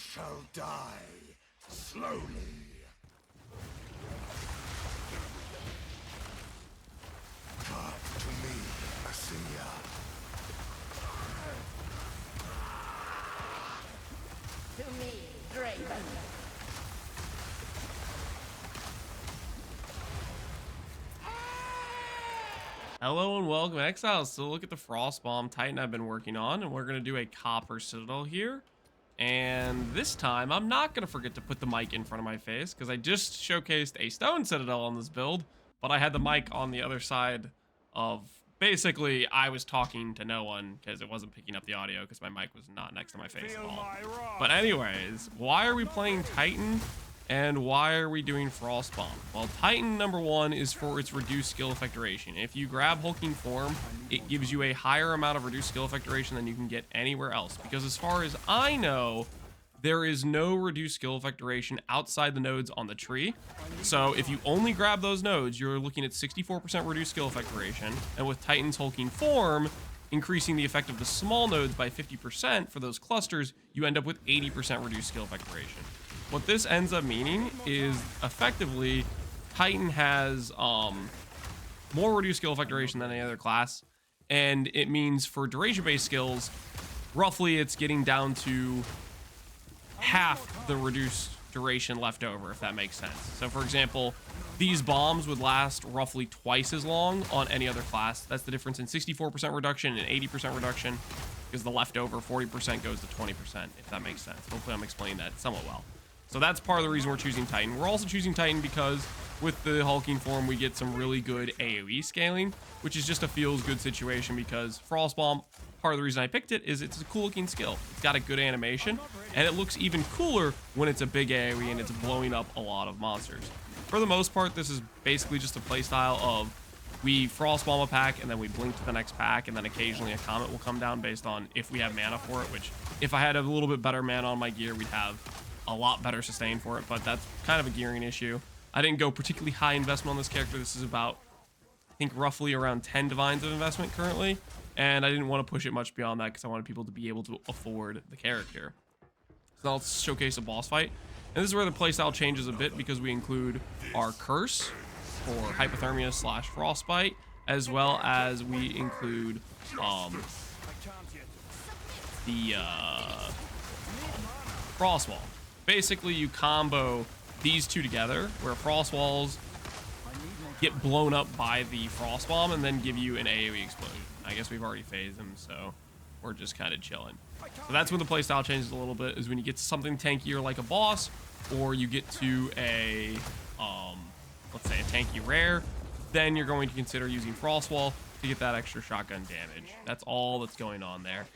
shall die slowly. Come to me, Messiah. To me, Draven. Hello and welcome to Exile. So look at the Frostbomb Titan I've been working on, and we're going to do a Copper Citadel here. And this time, I'm not going to forget to put the mic in front of my face, because I just showcased a Stone Citadel on this build, but I had the mic on the other side of... Basically, I was talking to no one, because it wasn't picking up the audio, because my mic was not next to my face at all. But anyways, why are we playing Titan? And why are we doing Frostbomb? Well, Titan number one is for its reduced skill effect duration. If you grab Hulking Form, it gives you a higher amount of reduced skill effect duration than you can get anywhere else. Because as far as I know, there is no reduced skill effect duration outside the nodes on the tree. So if you only grab those nodes, you're looking at 64% reduced skill effect duration. And with Titan's Hulking Form, increasing the effect of the small nodes by 50% for those clusters, you end up with 80% reduced skill effect duration. What this ends up meaning is effectively Titan has more reduced skill effect duration than any other class, and it means for duration-based skills, roughly it's getting down to half the reduced duration left over, if that makes sense. So for example, these bombs would last roughly twice as long on any other class. That's the difference in 64% reduction and 80% reduction, because the leftover 40% goes to 20%, if that makes sense. Hopefully I'm explaining that somewhat well. So that's part of the reason we're choosing Titan. We're also choosing Titan because with the Hulking Form, we get some really good AoE scaling, which is just a feels good situation because Frostbomb, part of the reason I picked it is it's a cool looking skill. It's got a good animation, and it looks even cooler when it's a big AoE and it's blowing up a lot of monsters. For the most part, this is basically just a playstyle of we Frostbomb a pack, and then we blink to the next pack, and then occasionally a comet will come down based on if we have mana for it, which if I had a little bit better mana on my gear, we'd have a lot better sustain for it, but that's kind of a gearing issue. I didn't go particularly high investment on this character. This is about, I think, roughly around 10 divines of investment currently, and I didn't want to push it much beyond that because I wanted people to be able to afford the character. So now let's showcase a boss fight, and this is where the playstyle changes a bit because we include our curse for hypothermia / frostbite, as well as we include the frost wall. Basically, you combo these two together, where frost walls get blown up by the frost bomb and then give you an AoE explosion. I guess we've already phased them, so we're just kind of chilling. So that's when the playstyle changes a little bit, is when you get to something tankier like a boss, or you get to a, let's say a tanky rare, then you're going to consider using frost wall to get that extra shotgun damage. That's all that's going on there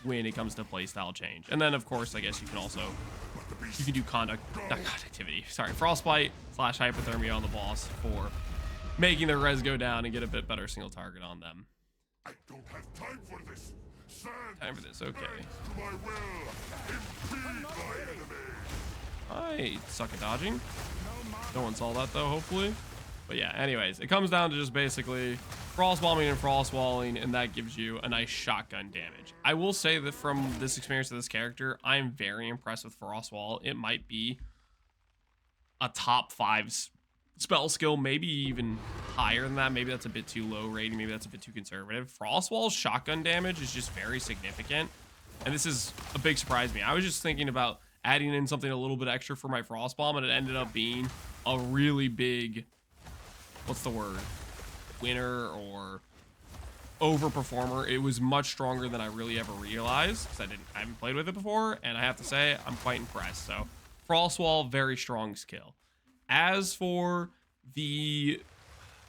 when it comes to playstyle change. And then, of course, I guess you can also do conductivity. Sorry, frostbite / hypothermia on the boss for making their res go down and get a bit better single target on them. I don't have time for this. Time for this, okay. To my will. Impede my enemy. I suck at dodging. No one saw that though, hopefully. But yeah, anyways, it comes down to just basically frost bombing and frost walling, and that gives you a nice shotgun damage. I will say that from this experience of this character, I am very impressed with frost wall. It might be a top 5 spell skill, maybe even higher than that. Maybe that's a bit too low rating, maybe that's a bit too conservative. Frost wall's shotgun damage is just very significant, and this is a big surprise to me. I was just thinking about adding in something a little bit extra for my frost bomb, and it ended up being a really big, what's the word, winner or overperformer. It was much stronger than I really ever realized because I haven't played with it before, and I have to say I'm quite impressed. So frost wall, very strong skill. As for the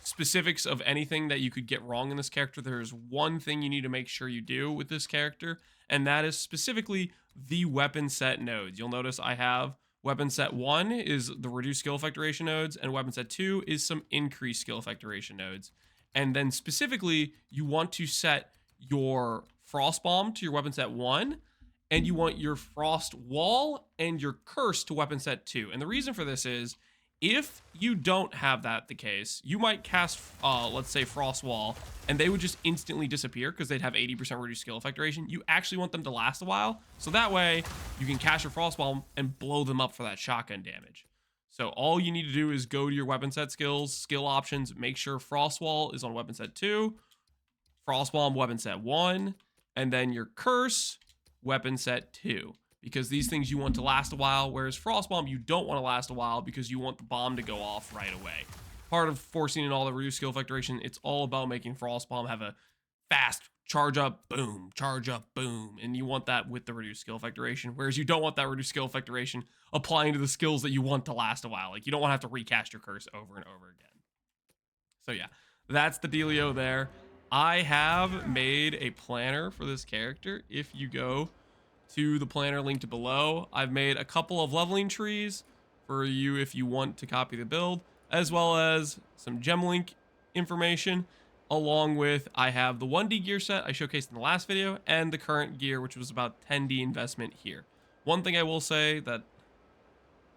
specifics of anything that you could get wrong in this character, there's one thing you need to make sure you do with this character, and that is specifically the weapon set nodes. You'll notice I have weapon set 1 is the reduced skill effect duration nodes, and weapon set 2 is some increased skill effect duration nodes. And then specifically, you want to set your frost bomb to your weapon set 1, and you want your frost wall and your curse to weapon set 2. And the reason for this is If you don't have that the case, you might cast, let's say Frost Wall, and they would just instantly disappear because they'd have 80% reduced skill effect duration. You actually want them to last a while, so that way you can cast your Frost Wall and blow them up for that shotgun damage. So all you need to do is go to your weapon set skills, skill options, make sure Frost Wall is on weapon set 2, Frost Bomb weapon set 1, and then your Curse weapon set 2. Because these things you want to last a while, whereas Frost Bomb you don't want to last a while because you want the bomb to go off right away. Part of forcing in all the reduced skill effect duration, it's all about making Frost Bomb have a fast charge up, boom, and you want that with the reduced skill effect duration, whereas you don't want that reduced skill effect duration applying to the skills that you want to last a while. Like, you don't want to have to recast your curse over and over again. So yeah, that's the dealio there. I have made a planner for this character. If you go to the planner linked below, I've made a couple of leveling trees for you if you want to copy the build, as well as some gem link information, along with I have the 1D gear set I showcased in the last video and the current gear, which was about 10D investment here. One thing I will say that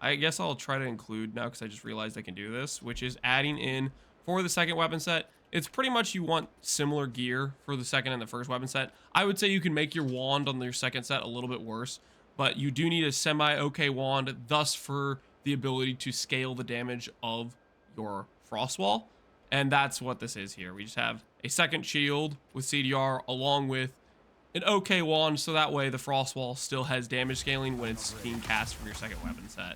I guess I'll try to include now because I just realized I can do this, which is adding in for the second weapon set. It's pretty much you want similar gear for the second and the first weapon set. I would say you can make your wand on your second set a little bit worse, but you do need a semi-okay wand, thus for the ability to scale the damage of your Frost Wall. And that's what this is here. We just have a second shield with CDR along with an okay wand, so that way the Frost Wall still has damage scaling when it's being cast from your second weapon set.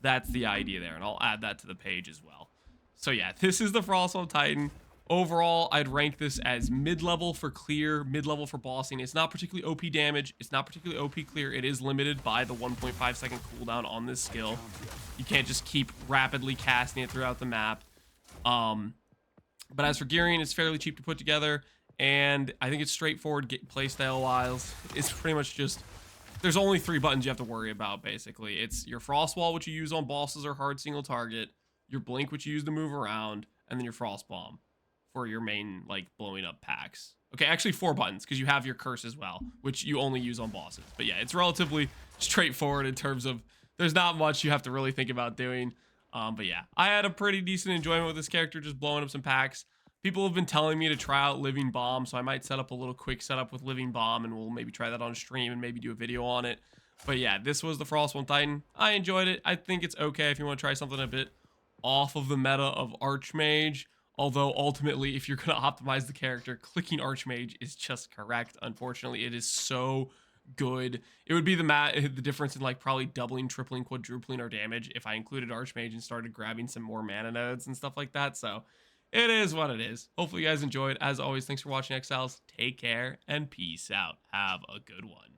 That's the idea there, and I'll add that to the page as well. So yeah, this is the Frost Wall Titan. Overall, I'd rank this as mid-level for clear, mid-level for bossing. It's not particularly OP damage. It's not particularly OP clear. It is limited by the 1.5 second cooldown on this skill. You can't just keep rapidly casting it throughout the map. But as for gearing, it's fairly cheap to put together, and I think it's straightforward playstyle-wise. It's pretty much just, there's only 3 buttons you have to worry about, basically. It's your Frost Wall, which you use on bosses or hard single target, your Blink, which you use to move around, and then your Frost Bomb for your main, like, blowing up packs. Okay, actually 4 buttons, because you have your Curse as well, which you only use on bosses. But yeah, it's relatively straightforward in terms of, there's not much you have to really think about doing. But yeah, I had a pretty decent enjoyment with this character, just blowing up some packs. People have been telling me to try out Living Bomb, so I might set up a little quick setup with Living Bomb, and we'll maybe try that on stream and maybe do a video on it. But yeah, this was the Frostborn Titan. I enjoyed it. I think it's okay if you want to try something a bit off of the meta of Archmage. Although ultimately, if you're going to optimize the character, clicking Archmage is just correct. Unfortunately, it is so good. It would be the difference in like probably doubling, tripling, quadrupling our damage if I included Archmage and started grabbing some more mana nodes and stuff like that. So it is what it is. Hopefully you guys enjoyed. As always, thanks for watching, Exiles. Take care and peace out. Have a good one.